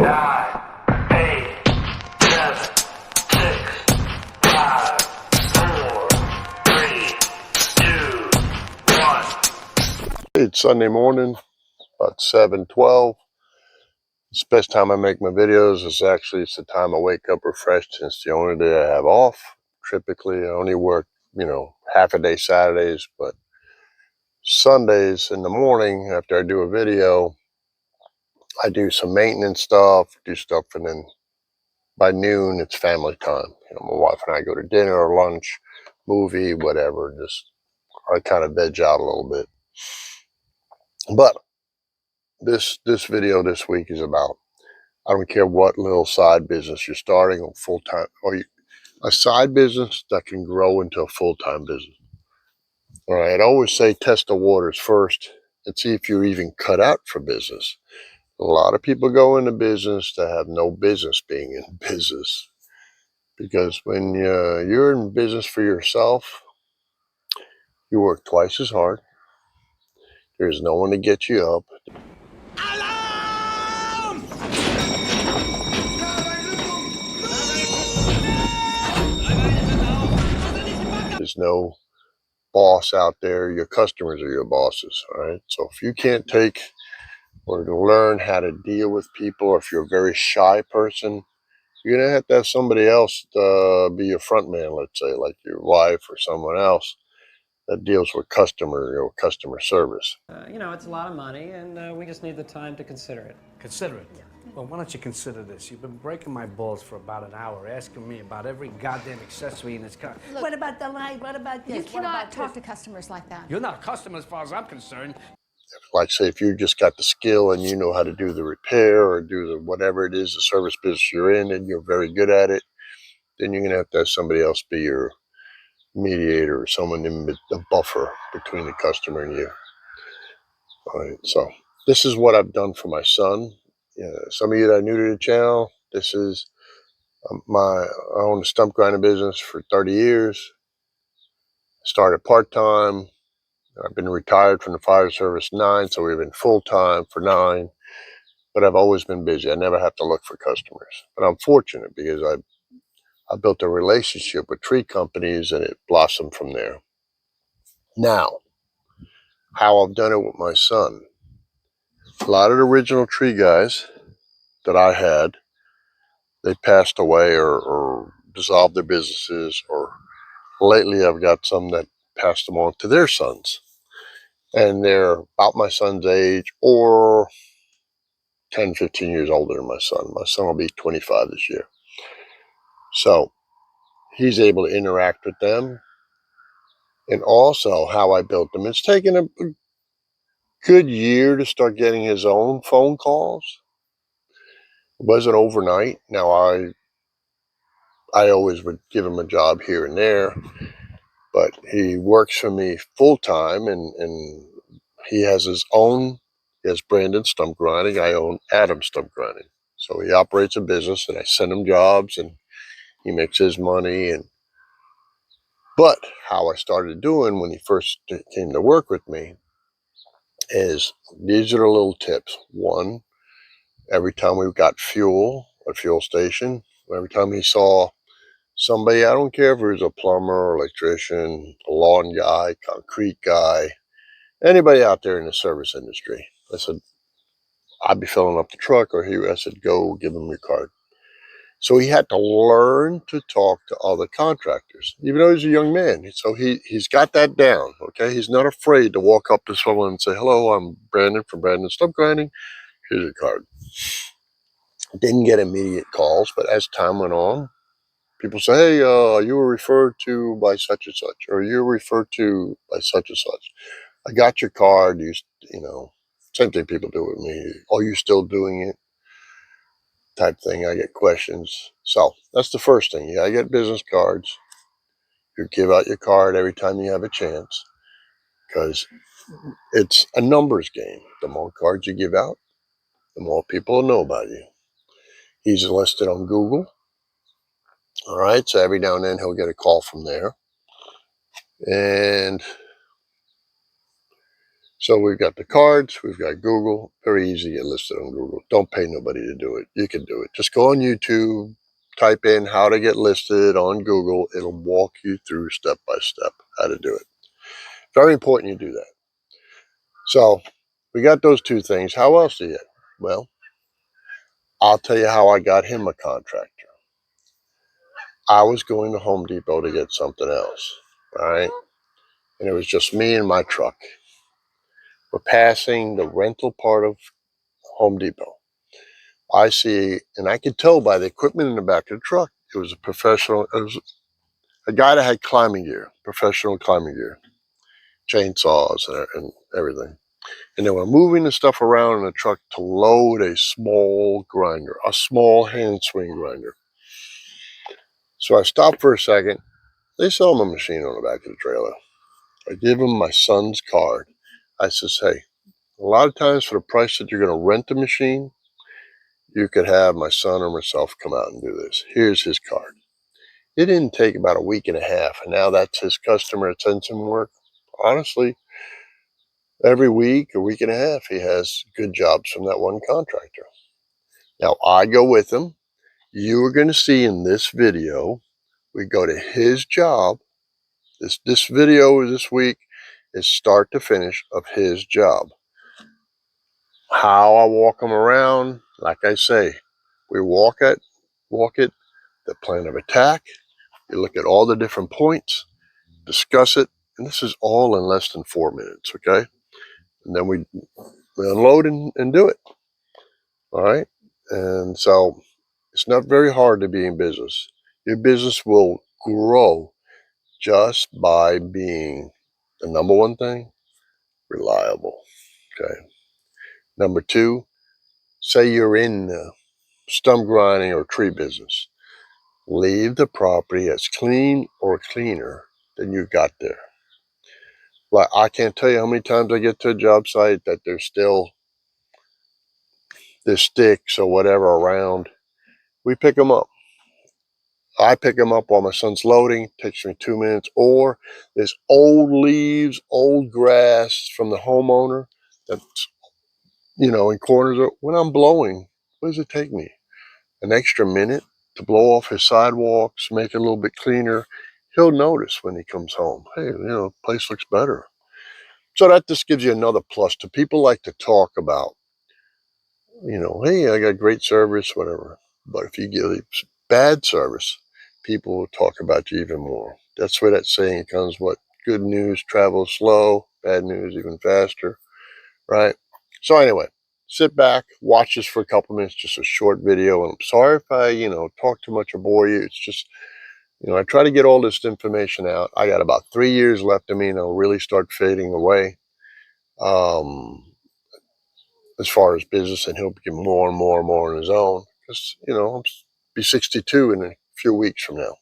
9, 8, 7, 6, 5, 4, 3, 2, 1. It's Sunday morning, about 7:12. It's the best time I make my videos. It's the time I wake up refreshed, and it's the only day I have off. Typically, I only work, half a day Saturdays, but Sundays in the morning after I do a video, I do some maintenance stuff, and then by noon, it's family time. My wife and I go to dinner or lunch, movie, whatever. I kind of veg out a little bit. But this video this week is about, I don't care what little side business you're starting or full-time, or a side business that can grow into a full-time business. All right, I always say test the waters first and see if you're even cut out for business. A lot of people go into business that have no business being in business, because when you're in business for yourself, you work twice as hard. There's no one to get you up. Alarm! There's no boss out there. Your customers are your bosses. All right, so if you can't take or to learn how to deal with people, or if you're a very shy person, you're gonna have to have somebody else be your front man, let's say, like your wife or someone else that deals with customer service. It's a lot of money, and we just need the time to consider it. Consider it? Yeah. Well, why don't you consider this? You've been breaking my balls for about an hour, asking me about every goddamn accessory in this car. Look, what about the light? What about this? You cannot talk to customers like that. You're not a customer as far as I'm concerned. Like, say, if you just got the skill and you know how to do the repair or do the whatever it is, the service business you're in, and you're very good at it, then you're gonna have somebody else be your mediator, or someone in the buffer between the customer and you. All right, so this is what I've done for my son. Some of you that are new to the channel, this is I own a stump grinding business for 30 years. Started part-time. I've been retired from the fire service 9, so we've been full-time for 9. But I've always been busy. I never have to look for customers. But I'm fortunate because I built a relationship with tree companies, and it blossomed from there. Now, how I've done it with my son. A lot of the original tree guys that I had, they passed away or dissolved their businesses, or lately I've got some that passed them on to their sons. And they're about my son's age, or 10, 15 years older than my son. My son will be 25 this year. So he's able to interact with them. And also how I built them. It's taken a good year to start getting his own phone calls. It wasn't overnight. Now I always would give him a job here and there, but he works for me full time, and he has his own. He has Brandon Stump Grinding. I own Adam Stump Grinding. So he operates a business, and I send him jobs, and he makes his money. But how I started doing when he first came to work with me is, these are the little tips. One, every time we got fuel at fuel station, every time he saw somebody, I don't care if it was a plumber, electrician, a lawn guy, concrete guy, anybody out there in the service industry, I said, I'd be filling up the truck, or I said, go give him your card. So he had to learn to talk to other contractors, even though he's a young man. So he's got that down, okay? He's not afraid to walk up to someone and say, hello, I'm Brandon from Brandon Stump Grinding. Here's your card. Didn't get immediate calls, but as time went on, people say, hey, you were referred to by such and such, or you're referred to by such and such. I got your card. Same thing people do with me. Are you still doing it? Type thing. I get questions. So that's the first thing. You gotta get business cards. You give out your card every time you have a chance, because it's a numbers game. The more cards you give out, the more people will know about you. He's listed on Google. All right, so every now and then he'll get a call from there. And So we've got the cards, we've got Google. Very easy to get listed on Google. Don't pay nobody to do it. You can do it. Just go on YouTube, type in how to get listed on Google. It'll walk you through step by step how to do it. Very important you do that. So we got those two things. How else do you? Well, I'll tell you how I got him a contractor. I was going to Home Depot to get something else, right? And it was just me and my truck. We're passing the rental part of Home Depot. I see, and I could tell by the equipment in the back of the truck, it was a professional, it was a guy that had climbing gear, professional climbing gear, chainsaws and everything. And they were moving the stuff around in the truck to load a small grinder, a small hand swing grinder. So I stopped for a second. They sell them a machine on the back of the trailer. I give him my son's card. I says, hey, a lot of times for the price that you're going to rent the machine, you could have my son or myself come out and do this. Here's his card. It didn't take about a week and a half, and now that's his customer that sends him work. Honestly, every week, a week and a half, he has good jobs from that one contractor. Now, I go with him. You are going to see in this video, we go to his job. This video this week is start to finish of his job. How I walk him around, like I say, we walk it, the plan of attack. You look at all the different points, discuss it, and this is all in less than 4 minutes, okay? And then we unload and do it, all right? And so it's not very hard to be in business. Your business will grow just by being, the number one thing, reliable, okay? Number two, say you're in stump grinding or tree business. Leave the property as clean or cleaner than you got there. Like, I can't tell you how many times I get to a job site that there's sticks or whatever around. We pick them up. I pick them up while my son's loading. It takes me 2 minutes. Or there's old leaves, old grass from the homeowner that's, in corners. When I'm blowing, what does it take me? An extra minute to blow off his sidewalks, make it a little bit cleaner. He'll notice when he comes home, hey, the place looks better. So that just gives you another plus. To people like to talk about, hey, I got great service, whatever. But if you give bad service, people will talk about you even more. That's where that saying comes, what? Good news travels slow, bad news even faster, right? So anyway, sit back, watch this for a couple minutes, just a short video. And I'm sorry if I, talk too much or bore you. It's just, I try to get all this information out. I got about 3 years left of me and I'll really start fading away. As far as business, and he'll get more and more and more on his own. Because, I'll be 62 in a few weeks from now.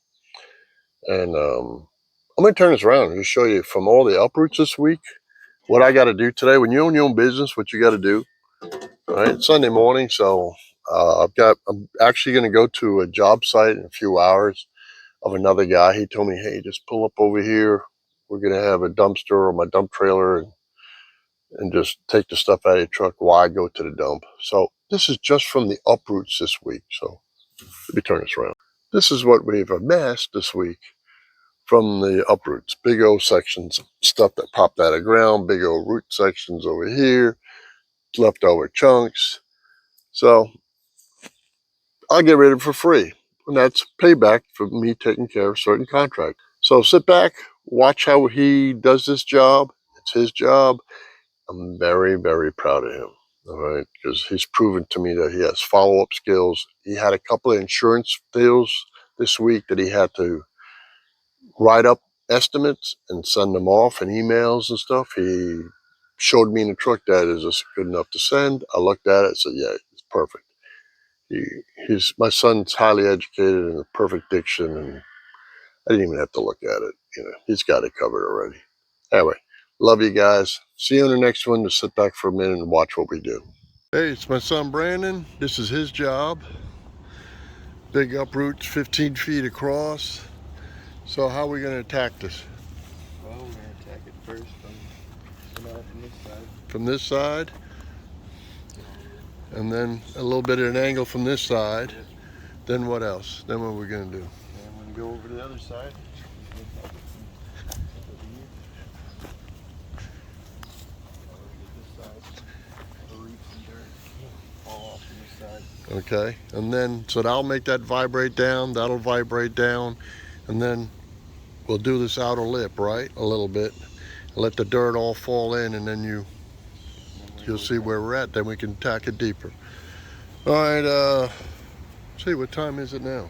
And I'm going to turn this around and just show you from all the uproots this week, what I got to do today. When you own your own business, what you got to do. All right, it's Sunday morning, so I'm actually going to go to a job site in a few hours of another guy. He told me, hey, just pull up over here. We're going to have a dumpster or my dump trailer and just take the stuff out of your truck while I go to the dump. So this is just from the uproots this week. So let me turn this around. This is what we've amassed this week from the uproots. Big old sections, stuff that popped out of the ground, big old root sections over here, leftover chunks. So I'll get rid of it for free. And that's payback for me taking care of certain contracts. So sit back, watch how he does this job. It's his job. I'm very, very proud of him. All right, because he's proven to me that he has follow-up skills. He had a couple of insurance deals this week that he had to write up estimates and send them off in emails and stuff. He showed me in the truck that is this good enough to send. I looked at it and said, yeah, it's perfect. My son's highly educated and a perfect diction, and I didn't even have to look at it. He's got it covered already. Anyway, love you guys. See you on the next one. Just sit back for a minute and watch what we do. Hey, it's my son Brandon. This is his job. Big uproots, 15 feet across. So how are we going to attack this? Well, we're going to attack it first from this side. from this side, and then a little bit at an angle from this side. Then what else? Then what are we gonna do? And I'm gonna go over to the other side. Okay, and then so that'll make that vibrate down, that'll vibrate down, and then we'll do this outer lip, right? A little bit. Let the dirt all fall in, and then you'll see where we're at. Then we can tack it deeper. All right, let's see, what time is it now?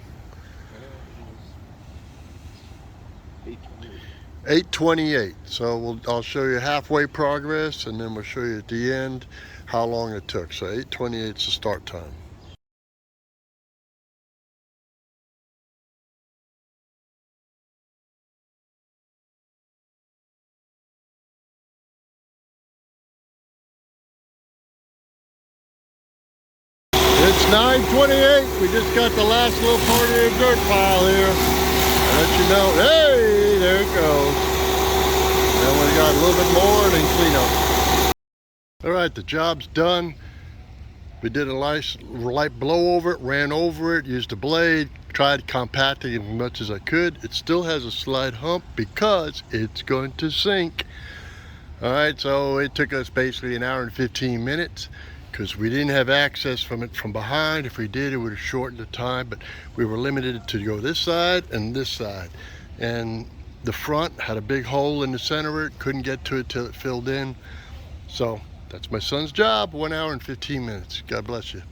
8:28. So I'll show you halfway progress, and then we'll show you at the end how long it took. So 8:28 is the start time. It's 9:28. We just got the last little part of the dirt pile here. I'll let you know. Hey, there it goes. Then we got a little bit more and then clean up. All right, the job's done. We did a light blow over it, ran over it, used a blade, tried compacting it as much as I could. It still has a slight hump because it's going to sink. All right, so it took us basically an hour and 15 minutes because we didn't have access from it from behind. If we did, it would have shortened the time, but we were limited to go this side and this side. And the front had a big hole in the center of it, couldn't get to it till it filled in. So that's my son's job, 1 hour and 15 minutes. God bless you.